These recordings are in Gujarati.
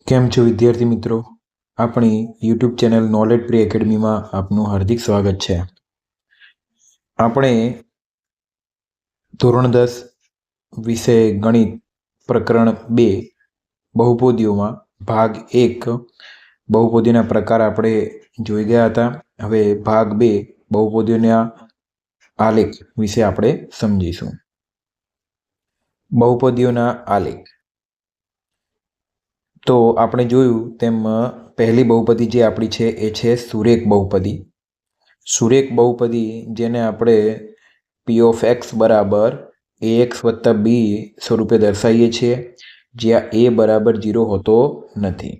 કેમ છો વિદ્યાર્થી મિત્રો? આપણી યુટ્યુબ ચેનલ નોલેજ પ્રી એકેડમીમાં આપનું હાર્દિક સ્વાગત છે. આપણે ધોરણ 10 વિષય ગણિત પ્રકરણ 2 બહુપદીઓમાં ભાગ 1 બહુપદીના પ્રકાર આપણે જોઈ ગયા હતા. હવે ભાગ 2 બહુપદીઓના આલેખ વિશે આપણે સમજીશું. બહુપદીઓના આલેખ તો આપણે જોયું તેમ પહેલી બહુપદી જે આપણી છે એ છે સુરેખ બહુપદી. સુરેખ બહુપદી જેને આપણે p of x બરાબર ax વત્તા b સ્વરૂપે દર્શાવીએ છીએ, જ્યાં a બરાબર 0 હોતો નથી.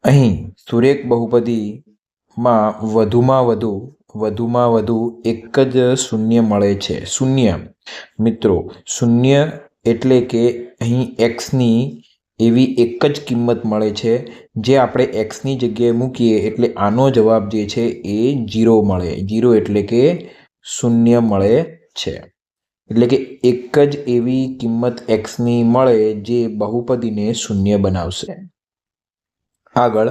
અહીં સુરેખ બહુપદીમાં વધુમાં વધુ એક જ શૂન્ય મળે છે. શૂન્ય મિત્રો, શૂન્ય એટલે કે અહીં x ની એવી એક જ કિંમત મળે છે જે આપણે x ની જગ્યાએ મૂકીએ એટલે આનો જવાબ જે છે એ 0 મળે. 0 એટલે કે શૂન્ય મળે છે. એટલે કે એક જ એવી કિંમત x ની મળે જે બહુપદીને શૂન્ય બનાવશે. આગળ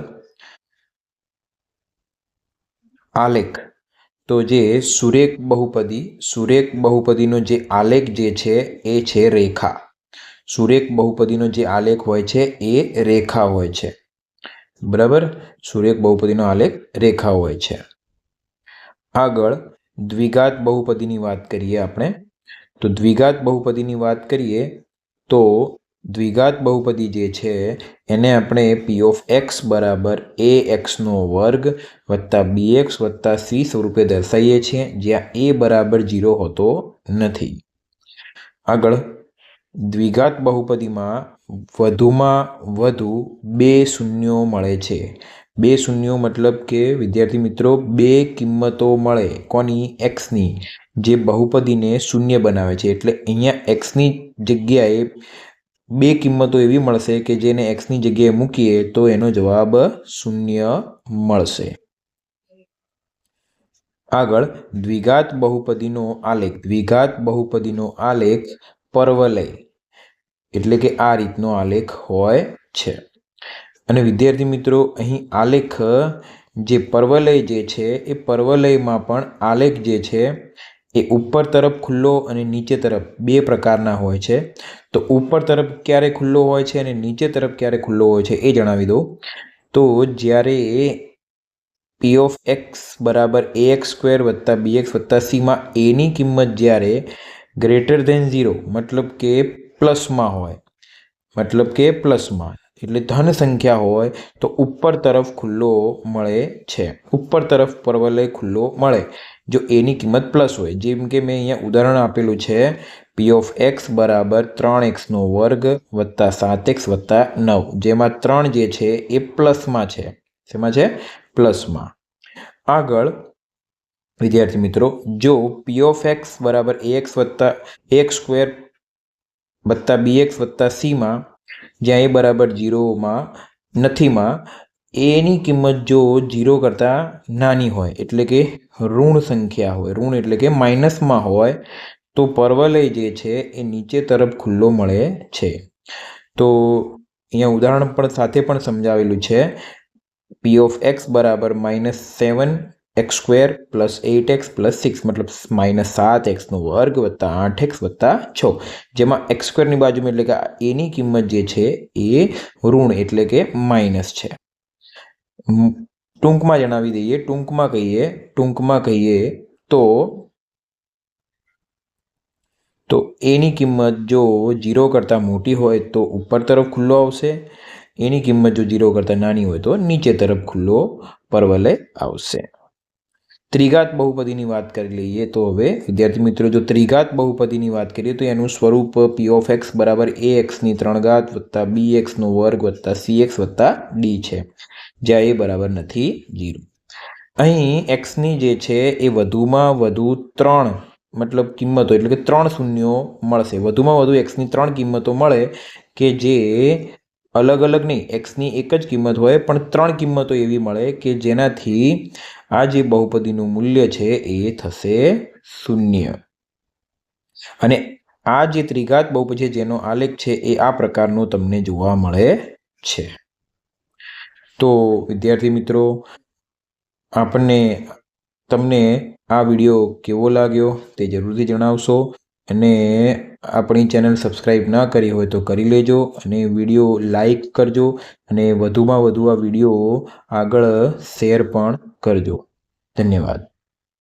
આલેખ તો જે સુરેખ બહુપદીનો જે આલેખ જે છે એ છે રેખા. સુરેખ બહુપદીનો જે આલેખ હોય છે એ રેખા હોય છે. બરાબર, સુરેખ બહુપદીનો આલેખ રેખા હોય છે. આગળ દ્વિઘાત બહુપદીની વાત કરીએ આપણે. તો દ્વિઘાત બહુપદીની વાત કરીએ તો દ્વિઘાત બહુપદી જે છે એને આપણે p of x બરાબર ax નો વર્ગ વત્તા bx વત્તા c સ્વરૂપે દર્શાવીએ છીએ, જ્યાં a બરાબર 0 હોતો નથી. આગળ દ્વિઘાત બહુપદીમાં વધુ બે શૂન્યો મળે છે. બે શૂન્યો મતલબ કે વિદ્યાર્થી મિત્રો બે કિંમતો મળે. કોની? x ની, જે બહુપદીને શૂન્ય બનાવે છે. એટલે અહીંયા x ની જગ્યાએ બે કિંમતો એવી મળશે કે જેને x ની જગ્યાએ મૂકીએ તો એનો જવાબ શૂન્ય મળશે. આગળ દ્વિઘાત બહુપદીનો આલેખ પરવલય એટલે કે આ રીતનો આલેખ હોય છે. અને વિદ્યાર્થી મિત્રો અહીં આલેખ જે પરવલય જે છે એ પરવલયમાં પણ આલેખ જે છે એ ઉપર તરફ ખુલ્લો અને નીચે તરફ બે પ્રકારના હોય છે. તો ઉપર તરફ ક્યારે ખુલ્લો હોય છે અને નીચે તરફ ક્યારે ખુલ્લો હોય છે એ જણાવી દઉં. તો જ્યારે p of x બરાબર ax સ્ક્વેર વત્તા bx વત્તા c માં a ની કિંમત જ્યારે ગ્રેટર ધેન 0 મતલબ કે પ્લસમાં એટલે ધન સંખ્યા હોય તો ઉપર તરફ ખુલ્લો મળે છે. ઉપર તરફ પરવલય ખુલ્લો મળે જો a ની કિંમત પ્લસ હોય. જેમ કે મેં અહીંયા ઉદાહરણ આપેલું છે p of x બરાબર 3x નો વર્ગ વત્તા 7x વત્તા 9, જેમાં 3 જે છે એ પ્લસમાં છે. શેમાં છે? પ્લસમાં. આગળ વિદ્યાર્થી મિત્રો જો p of x બરાબર ax સ્ક્વેર વત્તા bx વત્તા c માં જ્યાં a બરાબર 0 નથીમાં a ની કિંમત જો 0 કરતાં નાની હોય એટલે કે ઋણ સંખ્યા હોય, ઋણ એટલે કે માઇનસમાં હોય તો પરવલય જે છે એ નીચે તરફ ખુલ્લો મળે છે. તો અહીંયા ઉદાહરણ પણ સાથે પણ સમજાવેલું છે. p of x બરાબર -7x square plus 8x plus 6 મતલબ -7x નો વર્ગ વત્તા 8x વત્તા 6, જેમાં x સ્ક્વેરની બાજુમાં એટલે કે a ની કિંમત જે છે એ ઋણ એટલે કે માઇનસ છે. ટૂંકમાં જણાવી દઈએ, ટૂંકમાં કહીએ તો a ની કિંમત જો 0 કરતાં મોટી હોય તો ઉપર તરફ ખુલ્લો આવશે. એની કિંમત જો 0 કરતાં નાની હોય તો નીચે તરફ ખુલ્લો પરવલય આવશે. ત્રિઘાત બહુપદીની વાત કરી લઈએ. તો હવે વિદ્યાર્થી મિત્રો જો ત્રિઘાત બહુપદીની વાત કરીએ તો એનું સ્વરૂપ p of x બરાબર ax ની 3 ઘાત વત્તા bx નો વર્ગ વત્તા cx વત્તા d છે, જ્યાં a બરાબર નથી 0. અહીં x ની જે છે એ વધુમાં વધુ 3 મતલબ કિંમતો એટલે કે 3 શૂન્યો મળશે. વધુમાં વધુ x ની 3 કિંમતો મળે કે જે અલગ નહીં, x ની એક જ કિંમત હોય પણ 3 કિંમતો એવી મળે કે જેનાથી આ જે બહુપદીનું મૂલ્ય છે એ થશે 0. અને આ જે ત્રિઘાત બહુપદી છે જેનો આલેખ છે એ આ પ્રકારનો તમને જોવા મળે છે. તો વિદ્યાર્થી મિત્રો, તમને આ વિડીયો કેવો લાગ્યો તે જરૂરથી જણાવશો, અને આપણી ચેનલ સબસ્ક્રાઈબ ના કરી હોય તો કરી લેજો, અને વિડીયો લાઈક કરજો, અને વધુમાં વધુ આ વિડીયો આગળ શેર પણ કરજો. ધન્યવાદ.